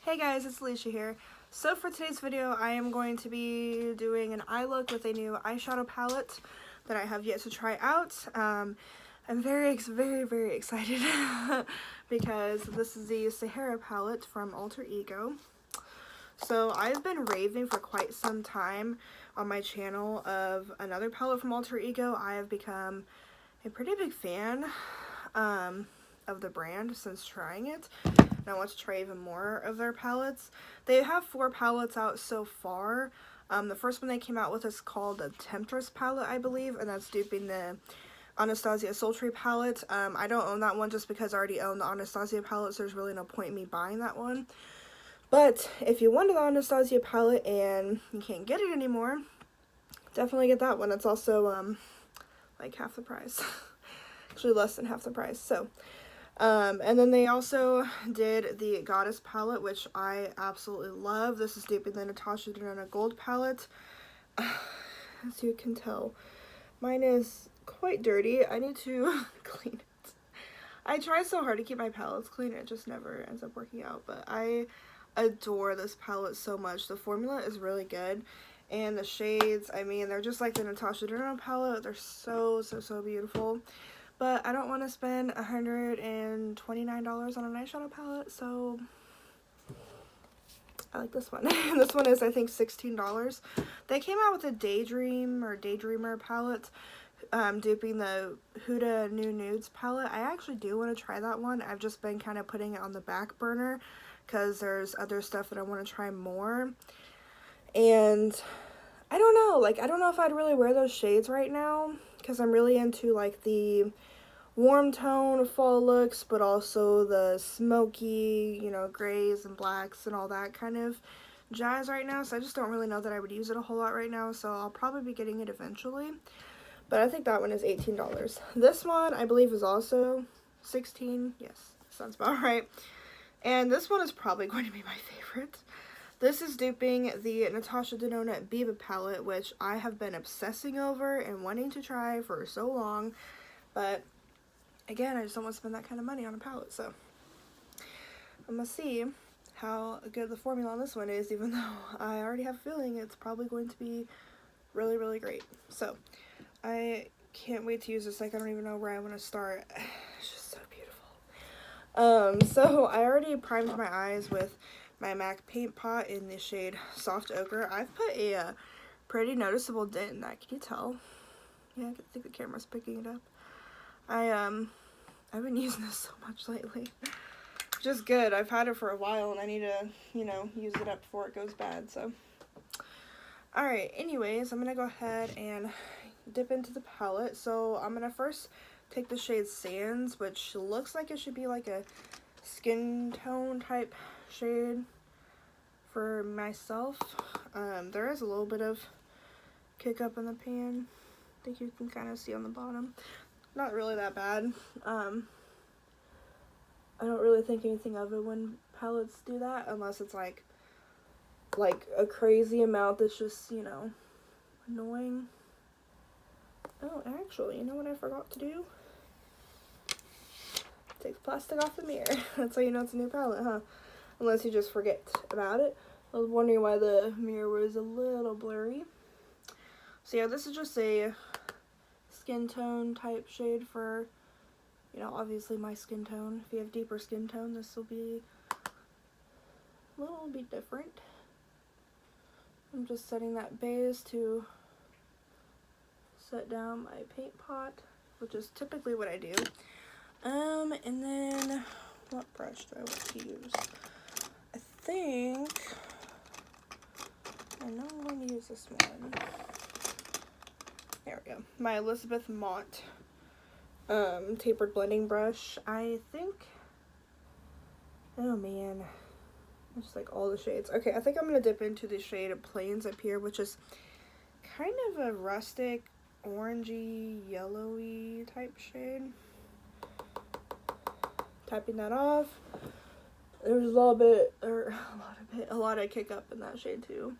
Hey guys, it's Alicia here. So for today's video, I am going to be doing an eye look with a new eyeshadow palette that I have yet to try out. I'm very excited because this is the Sahara palette from Alter Ego. So I've been raving for quite some time on my channel of another palette from Alter Ego. I have become a pretty big fan of the brand since trying it. And I want to try even more of their palettes. They have 4 palettes out so far. The first one they came out with is called the Temptress palette, I believe, and that's duping the Anastasia Sultry palette. I don't own that one just because I already own the Anastasia palette, so there's really no point in me buying that one. But if you wanted the Anastasia palette and you can't get it anymore, definitely get that one. It's also like half the price. Actually less than half the price. So and then they also did the Goddess palette, which I absolutely love. This is duping the Natasha Denona Gold palette. As you can tell, mine is quite dirty. I need to clean it. I try so hard to keep my palettes clean, it just never ends up working out. But I adore this palette so much. The formula is really good. And the shades, I mean, they're just like the Natasha Denona palette. They're so beautiful. But I don't want to spend $129 on an eyeshadow palette, so I like this one. This one is, I think, $16. They came out with a Daydream or Daydreamer palette, duping the Huda New Nudes palette. I actually do want to try that one. I've just been kind of putting it on the back burner because there's other stuff that I want to try more. And I don't know, like, I don't know if I'd really wear those shades right now because I'm really into, like, the warm tone fall looks, but also the smoky, you know, grays and blacks and all that kind of jazz right now. So I just don't really know that I would use it a whole lot right now, so I'll probably be getting it eventually. But I think that one is $18. This one, I believe, is also $16. Yes, sounds about right. And this one is probably going to be my favorite. This is duping the Natasha Denona Biba palette, which I have been obsessing over and wanting to try for so long. But again, I just don't want to spend that kind of money on a palette, so I'm going to see how good the formula on this one is, even though I already have a feeling it's probably going to be really great. So I can't wait to use this. Like, I don't even know where I want to start. It's just so beautiful. So I already primed my eyes with my MAC paint pot in the shade Soft Ochre. I've put a pretty noticeable dent in that. Can you tell? Yeah, I think the camera's picking it up. I've been using this so much lately. Which is good. I've had it for a while and I need to, you know, use it up before it goes bad, so. Alright, anyways, I'm gonna go ahead and dip into the palette. So I'm gonna first take the shade Sands, which looks like it should be like a skin tone type shade for myself. There is a little bit of kick up in the pan. I think you can kind of see on the bottom. Not really that bad. I don't really think anything of it when palettes do that, unless it's like a crazy amount that's just, you know, annoying. Oh, actually, you know what I forgot to do? Take the plastic off the mirror. That's how you know it's a new palette, huh? Unless you just forget about it. I was wondering why the mirror was a little blurry. So yeah, this is just a skin tone type shade for, you know, obviously my skin tone. If you have deeper skin tone, this will be a little bit different. I'm just setting that base to set down my paint pot, which is typically what I do. And then, what brush do I want to use? I think, I know I'm going to use this one. There we go. My Elizabeth Mott tapered blending brush. I think, oh man, just like all the shades. Okay, I think I'm going to dip into the shade of Plains up here, which is kind of a rustic, orangey, yellowy type shade. Tapping that off. There's a lot of kick up in that shade too.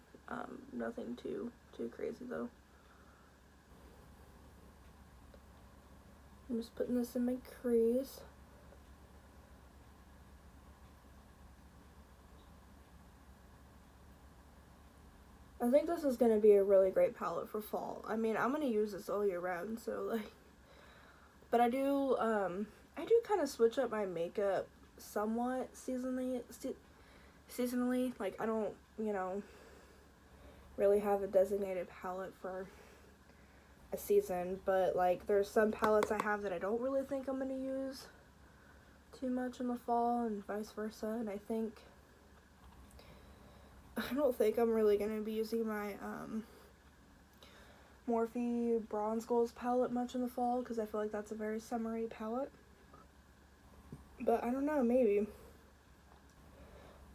Nothing too crazy though. I'm just putting this in my crease. I think this is going to be a really great palette for fall. I mean, I'm going to use this all year round, so, like, but I do kind of switch up my makeup somewhat seasonally, like, I don't, you know, really have a designated palette for a season, but, like, there's some palettes I have that I don't really think I'm going to use too much in the fall, and vice versa, and I don't think I'm really going to be using my, Morphe Bronze Goals palette much in the fall, because I feel like that's a very summery palette, but I don't know, maybe.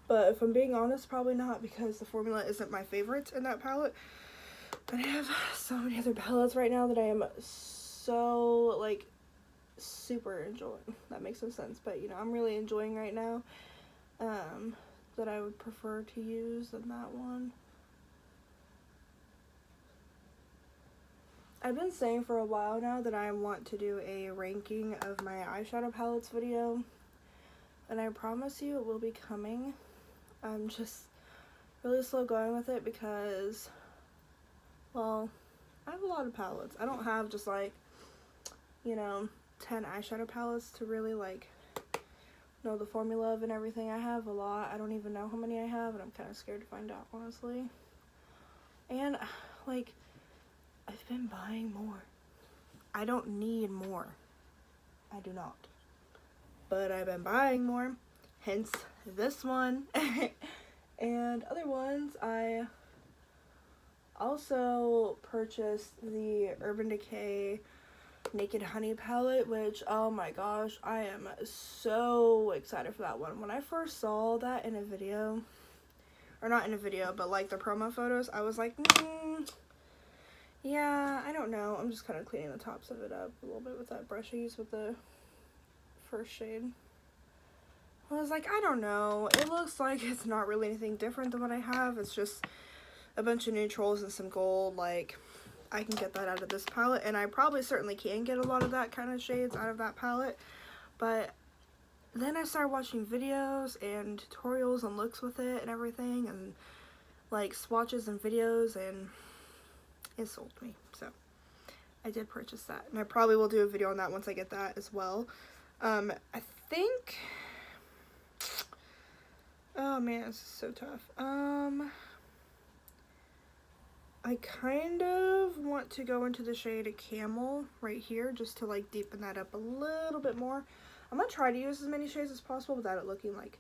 But if I'm being honest, probably not, because the formula isn't my favorite in that palette. But I have so many other palettes right now that I am so, like, super enjoying. That makes no sense, but, you know, I'm really enjoying right now, that I would prefer to use than that one. I've been saying for a while now that I want to do a ranking of my eyeshadow palettes video, and I promise you it will be coming. I'm just really slow going with it because, well, I have a lot of palettes. I don't have just, like, you know, 10 eyeshadow palettes to really, like, know the formula of and everything. I have a lot. I don't even know how many I have, and I'm kind of scared to find out, honestly. And, like, I've been buying more. I don't need more. I do not. But I've been buying more, hence this one. And other ones, I also purchased the Urban Decay Naked Honey palette, which, oh my gosh, I am so excited for that one. When I first saw that in a video, or not in a video, but like the promo photos, I was like, yeah, I don't know. I'm just kind of cleaning the tops of it up a little bit with that brush I used with the first shade. I was like, I don't know. It looks like it's not really anything different than what I have. It's just a bunch of neutrals and some gold. Like, I can get that out of this palette, and I probably certainly can get a lot of that kind of shades out of that palette. But then I started watching videos and tutorials and looks with it and everything, and like swatches and videos, and it sold me. So I did purchase that, and I probably will do a video on that once I get that as well. I think, oh man, this is so tough. I kind of want to go into the shade of Camel right here, just to like deepen that up a little bit more. I'm gonna try to use as many shades as possible without it looking like,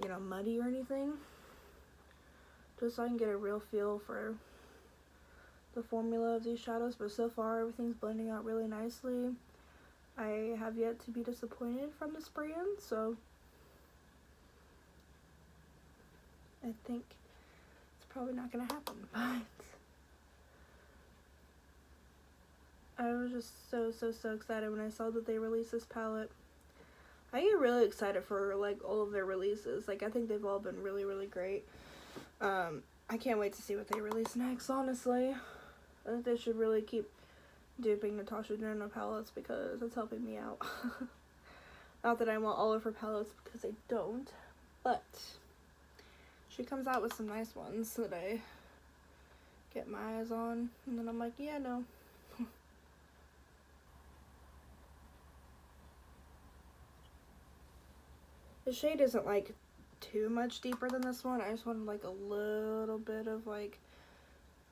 you know, muddy or anything, just so I can get a real feel for the formula of these shadows. But so far everything's blending out really nicely. I have yet to be disappointed from the spray-in, so I think it's probably not gonna happen, but I was just so excited when I saw that they released this palette. I get really excited for like all of their releases. Like, I think they've all been really great. I can't wait to see what they release next, honestly. I think they should really keep duping Natasha Denona palettes because it's helping me out. Not that I want all of her palettes, because I don't, but she comes out with some nice ones that I get my eyes on, and then I'm like, yeah, no. The shade isn't like too much deeper than this one. I just wanted like a little bit of like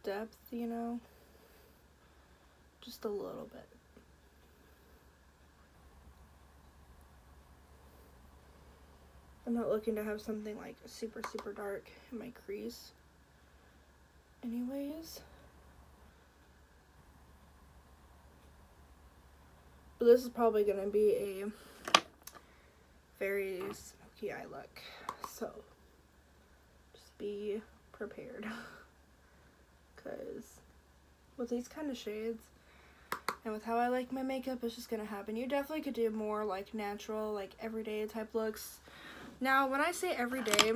depth, you know, just a little bit. I'm not looking to have something like super dark in my crease anyways. But this is probably going to be a very smoky eye look, so just be prepared, because with these kind of shades and with how I like my makeup, it's just gonna happen. You definitely could do more like natural, like everyday type looks. Now when I say everyday,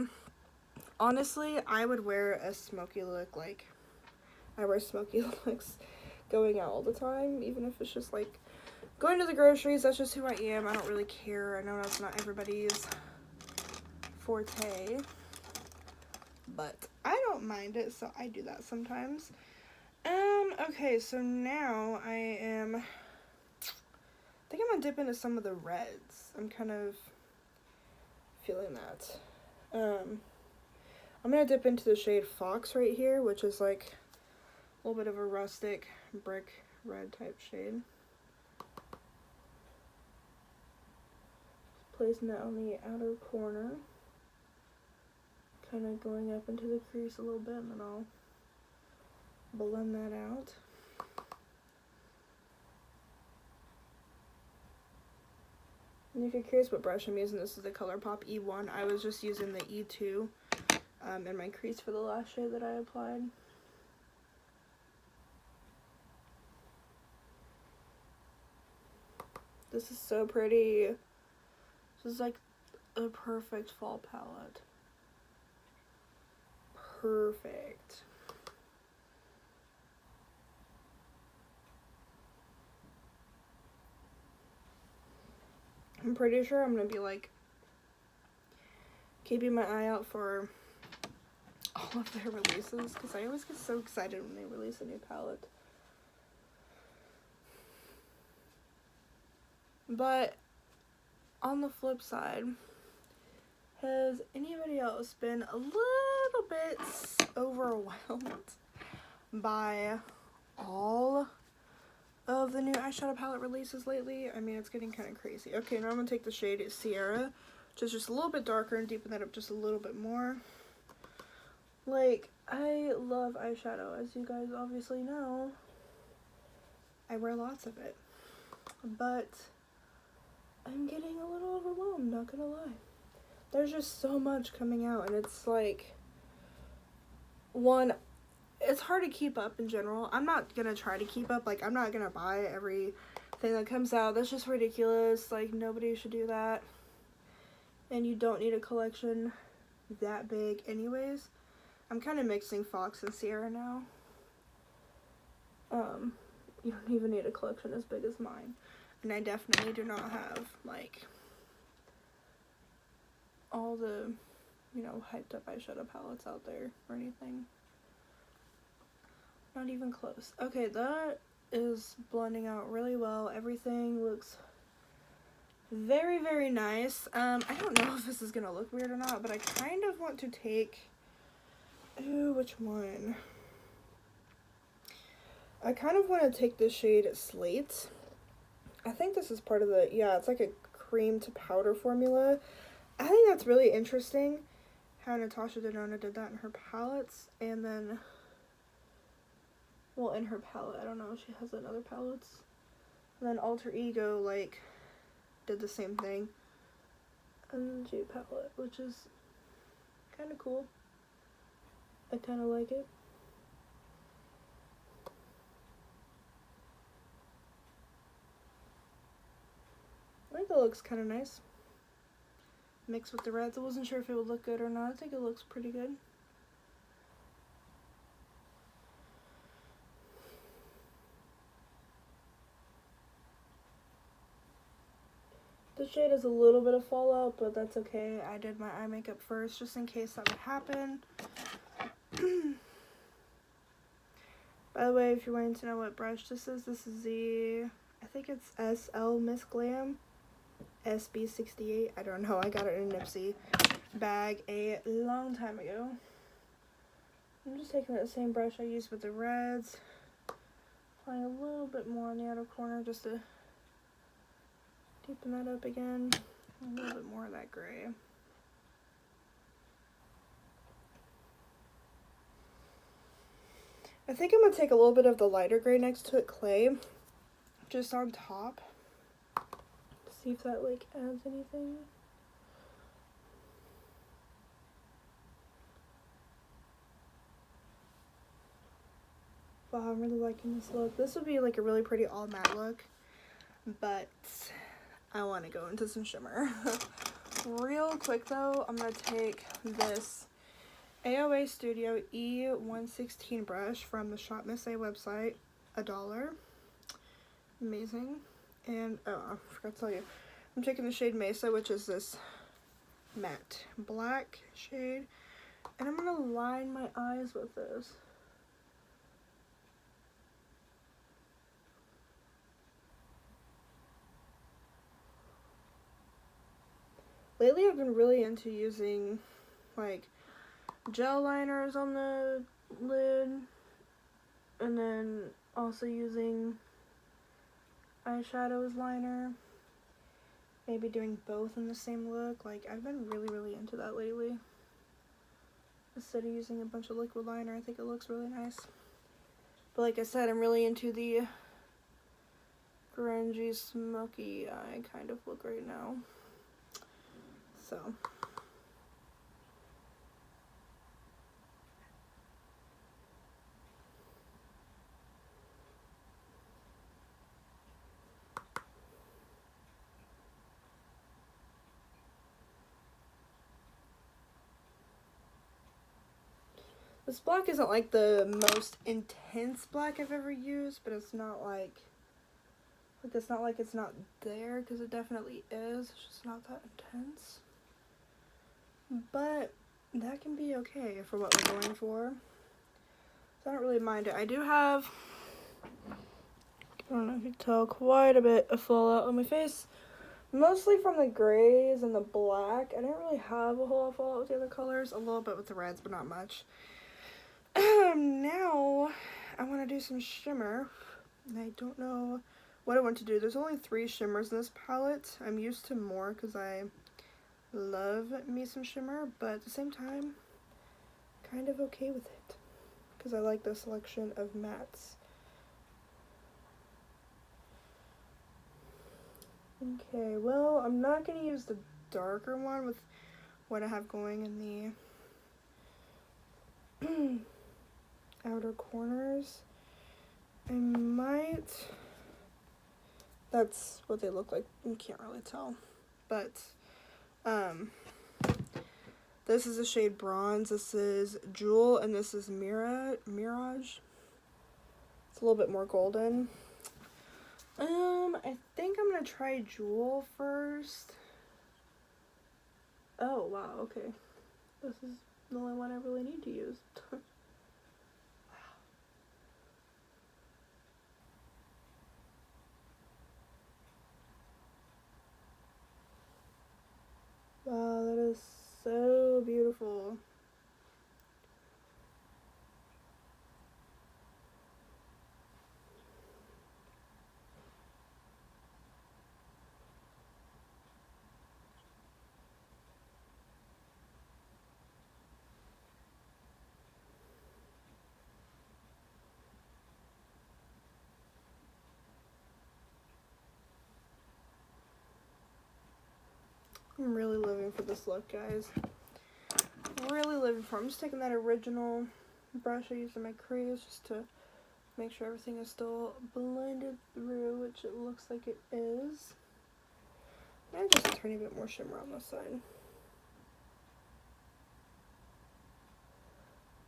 honestly, I would wear a smoky look. Like, I wear smoky looks going out all the time, even if it's just like going to the groceries. That's just who I am. I don't really care. I know that's not everybody's forte, but I don't mind it, so I do that sometimes. Okay, so now I think I'm gonna dip into some of the reds. I'm kind of feeling that. I'm gonna dip into the shade Fox right here, which is like a little bit of a rustic brick red type shade. Placing that on the outer corner. Kind of going up into the crease a little bit, and then I'll blend that out. And if you're curious what brush I'm using, this is the ColourPop E1. I was just using the E2 in my crease for the last shade that I applied. This is so pretty. This is like a perfect fall palette. Perfect. I'm pretty sure I'm gonna be like keeping my eye out for all of their releases, because I always get so excited when they release a new palette. But on the flip side, has anybody else been a little bit overwhelmed by all of the new eyeshadow palette releases lately? I mean, it's getting kind of crazy. Okay, now I'm gonna take the shade Sierra, which is just a little bit darker, and deepen that up just a little bit more. Like, I love eyeshadow, as you guys obviously know. I wear lots of it, but I'm getting a little overwhelmed, not gonna lie. There's just so much coming out, and it's like, one, it's hard to keep up in general. I'm not gonna try to keep up. Like, I'm not gonna buy everything that comes out. That's just ridiculous. Like, nobody should do that. And you don't need a collection that big anyways. I'm kind of mixing Fox and Sierra now. You don't even need a collection as big as mine. And I definitely do not have, like, all the, you know, hyped up eyeshadow palettes out there or anything. Not even close. Okay, that is blending out really well. Everything looks very, very nice. I don't know if this is gonna look weird or not, but I kind of want to take, ooh, which one? I kind of want to take this shade Slate. I think this is part of the, yeah, it's like a cream to powder formula. I think that's really interesting how Natasha Denona did that in her palettes, and then, well, in her palette, I don't know if she has in other palettes. And then Alter Ego, like, did the same thing in the Dupe palette, which is kind of cool. I kind of like it. I think it looks kind of nice. Mixed with the reds. I wasn't sure if it would look good or not. I think it looks pretty good. The shade has a little bit of fallout, but that's okay. I did my eye makeup first, just in case that would happen. By the way, if you're wanting to know what brush this is the, I think it's SL Miss Glam SB68. I don't know. I got it in a Nipsey bag a long time ago. I'm just taking that same brush I used with the reds, applying a little bit more on the outer corner just to deepen that up again. A little bit more of that gray. I think I'm going to take a little bit of the lighter gray next to it, Clay, just on top. See if that, like, adds anything. Wow, I'm really liking this look. This would be, like, a really pretty all matte look, but I want to go into some shimmer. Real quick, though, I'm going to take this AOA Studio E116 brush from the Shop Miss A website, $1. Amazing. And, oh, I forgot to tell you, I'm taking the shade Mesa, which is this matte black shade. And I'm gonna line my eyes with this. Lately I've been really into using like gel liners on the lid, and then also using eyeshadow as liner. Maybe doing both in the same look. Like, I've been really into that lately. Instead of using a bunch of liquid liner, I think it looks really nice. But like I said, I'm really into the grungy, smoky eye kind of look right now. So. This black isn't like the most intense black I've ever used, but it's not like it's not like it's not there, because it definitely is. It's just not that intense. But that can be okay for what we're going for. So I don't really mind it. I do have, I don't know if you can tell, quite a bit of fallout on my face. Mostly from the grays and the black. I didn't really have a whole lot of fallout with the other colors. A little bit with the reds, but not much. Now, I want to do some shimmer. I don't know what I want to do. There's only 3 shimmers in this palette. I'm used to more because I love me some shimmer, but at the same time, kind of okay with it because I like the selection of mattes. Okay, well, I'm not going to use the darker one with what I have going in the outer corners. I might, that's what they look like, you can't really tell, but this is a shade Bronze, this is Jewel, and this is Mirage. It's a little bit more golden. I think I'm gonna try Jewel first. Oh wow, okay, this is the only one I really need to use. Wow, that is so beautiful. I'm really living for this look, guys. Really living for it. I'm just taking that original brush I used in my crease just to make sure everything is still blended through, which it looks like it is. And just a tiny bit more shimmer on this side.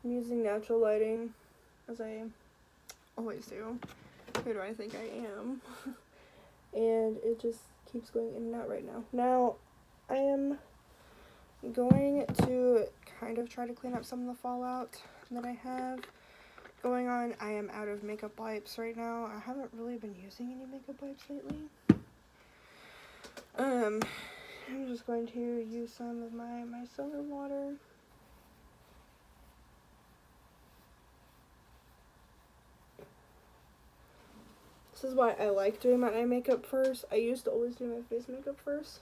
I'm using natural lighting, as I always do. Who do I think I am? And it just keeps going in and out right now. Now, I am going to kind of try to clean up some of the fallout that I have going on. I am out of makeup wipes right now. I haven't really been using any makeup wipes lately. I'm just going to use some of my micellar water. This is why I like doing my eye makeup first. I used to always do my face makeup first,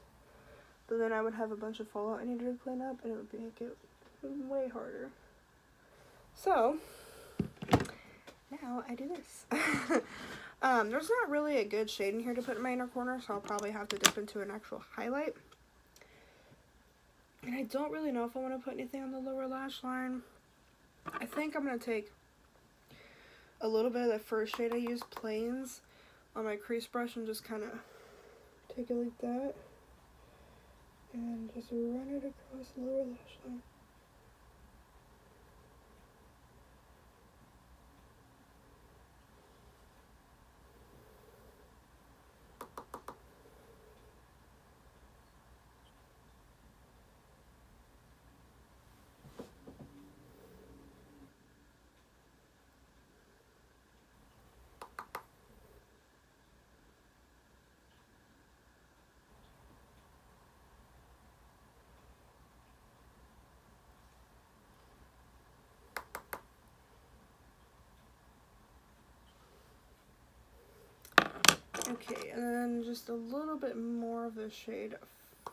but then I would have a bunch of fallout I needed to clean up, and it would make it way harder. So, now I do this. There's not really a good shade in here to put in my inner corner, so I'll probably have to dip into an actual highlight. And I don't really know if I want to put anything on the lower lash line. I think I'm going to take a little bit of the first shade I used, Plains, on my crease brush and just kind of take it like that. And just run it across the lower lash line. Okay, and then just a little bit more of the shade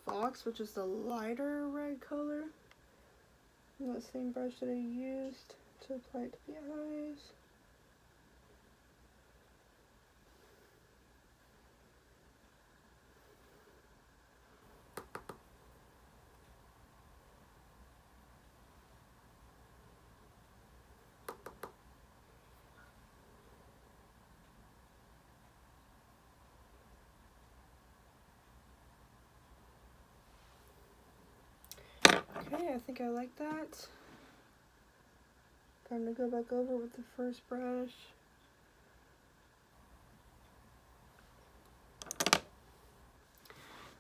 Fox, which is the lighter red color. And that same brush that I used to apply it to the eyes. Okay, I think I like that. I'm gonna go back over with the first brush.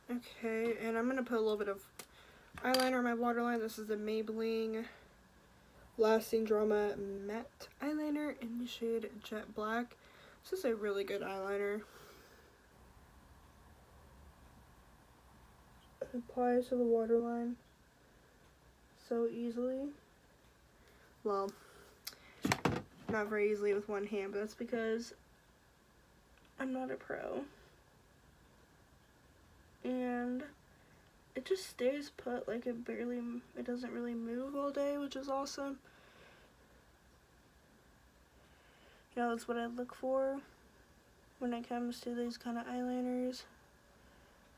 Okay, and I'm gonna put a little bit of eyeliner on my waterline. This is the Maybelline Lasting Drama Matte Eyeliner in the shade Jet Black. This is a really good eyeliner. It applies to the waterline so easily. Well, not very easily with one hand, but that's because I'm not a pro. And it just stays put, like it doesn't really move all day, which is awesome. You know, that's what I look for when it comes to these kind of eyeliners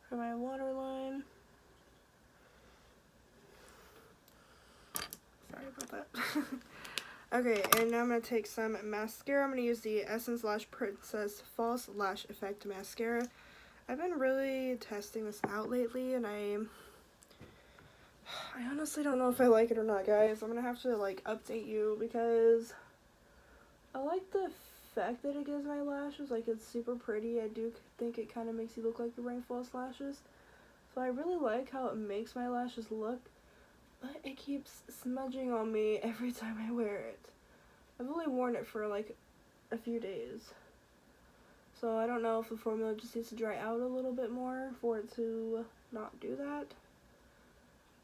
for my waterline. Sorry about that. Okay, and now I'm going to take some mascara. I'm going to use the Essence Lash Princess False Lash Effect Mascara. I've been really testing this out lately, and I honestly don't know if I like it or not, guys. I'm going to have to, like, update you because I like the effect that it gives my lashes. Like, it's super pretty. I do think it kind of makes you look like you're wearing false lashes. So I really like how it makes my lashes look. But it keeps smudging on me every time I wear it. I've only worn it for like a few days. So I don't know if the formula just needs to dry out a little bit more for it to not do that.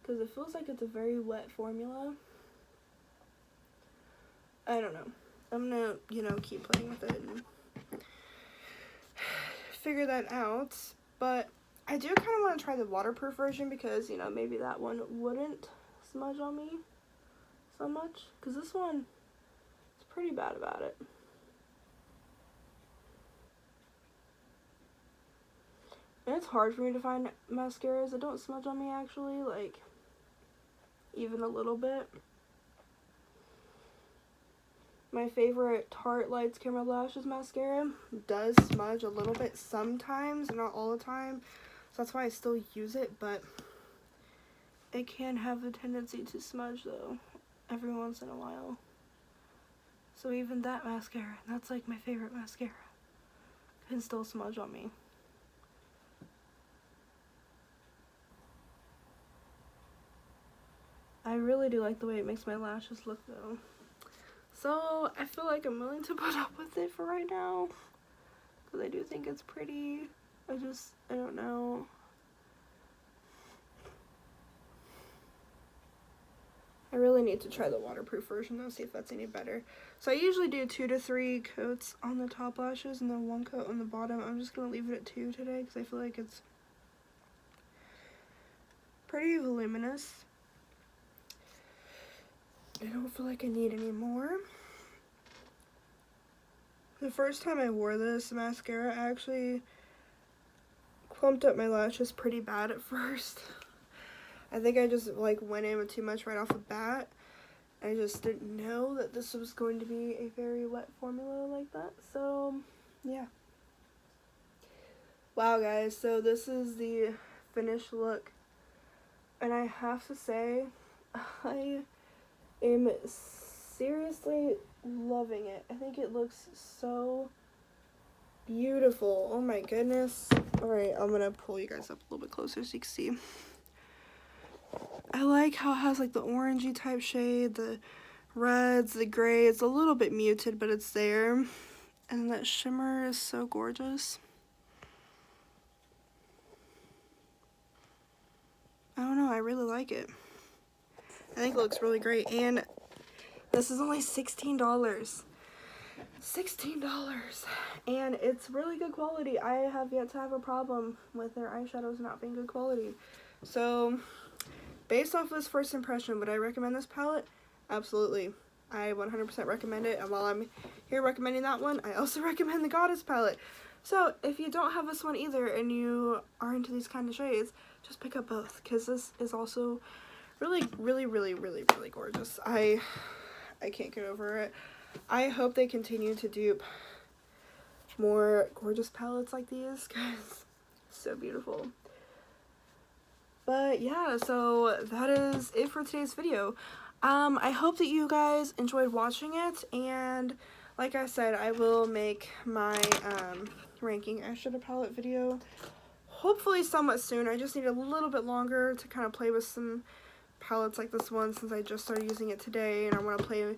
Because it feels like it's a very wet formula. I don't know. I'm gonna, you know, keep playing with it and figure that out. But I do kind of want to try the waterproof version because, you know, maybe that one wouldn't smudge on me so much, because this one is pretty bad about it. And it's hard for me to find mascaras that don't smudge on me, actually, like even a little bit. My favorite Tarte Lights Camera Lashes mascara does smudge a little bit sometimes, not all the time, so that's why I still use it, but it can have the tendency to smudge, though, every once in a while. So even that mascara, that's like my favorite mascara, can still smudge on me. I really do like the way it makes my lashes look, though. So I feel like I'm willing to put up with it for right now, because I do think it's pretty. I don't know. I really need to try the waterproof version though, see if that's any better. So I usually do 2 to 3 coats on the top lashes and then 1 coat on the bottom. I'm just going to leave it at 2 today because I feel like it's pretty voluminous. I don't feel like I need any more. The first time I wore this mascara, I actually clumped up my lashes pretty bad at first. I think I just like went in with too much right off the bat. I just didn't know that this was going to be a very wet formula like that. So, yeah. Wow, guys. So this is the finished look. And I have to say, I am seriously loving it. I think it looks so beautiful. Oh my goodness. Alright, I'm gonna pull you guys up a little bit closer so you can see. I like how it has like the orangey type shade, the reds, the gray. It's a little bit muted, but it's there. And that shimmer is so gorgeous. I don't know, I really like it. I think it looks really great. And this is only $16. $16, and it's really good quality. I have yet to have a problem with their eyeshadows not being good quality. So based off this first impression, would I recommend this palette? Absolutely. I 100% recommend it, and while I'm here recommending that one, I also recommend the Goddess palette. So if you don't have this one either and you are into these kind of shades, just pick up both, because this is also really gorgeous. I can't get over it. I hope they continue to dupe more gorgeous palettes like these, because so beautiful. But yeah, so that is it for today's video. I hope that you guys enjoyed watching it, and like I said, I will make my ranking eyeshadow palette video hopefully somewhat soon. I just need a little bit longer to kind of play with some palettes like this one, since I just started using it today, and I want to play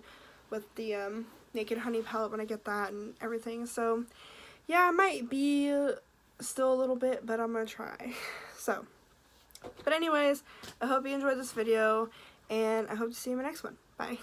with the Naked Honey palette when I get that and everything. So yeah, it might be still a little bit, but I'm gonna try. So, but anyways, I hope you enjoyed this video, and I hope to see you in my next one. Bye.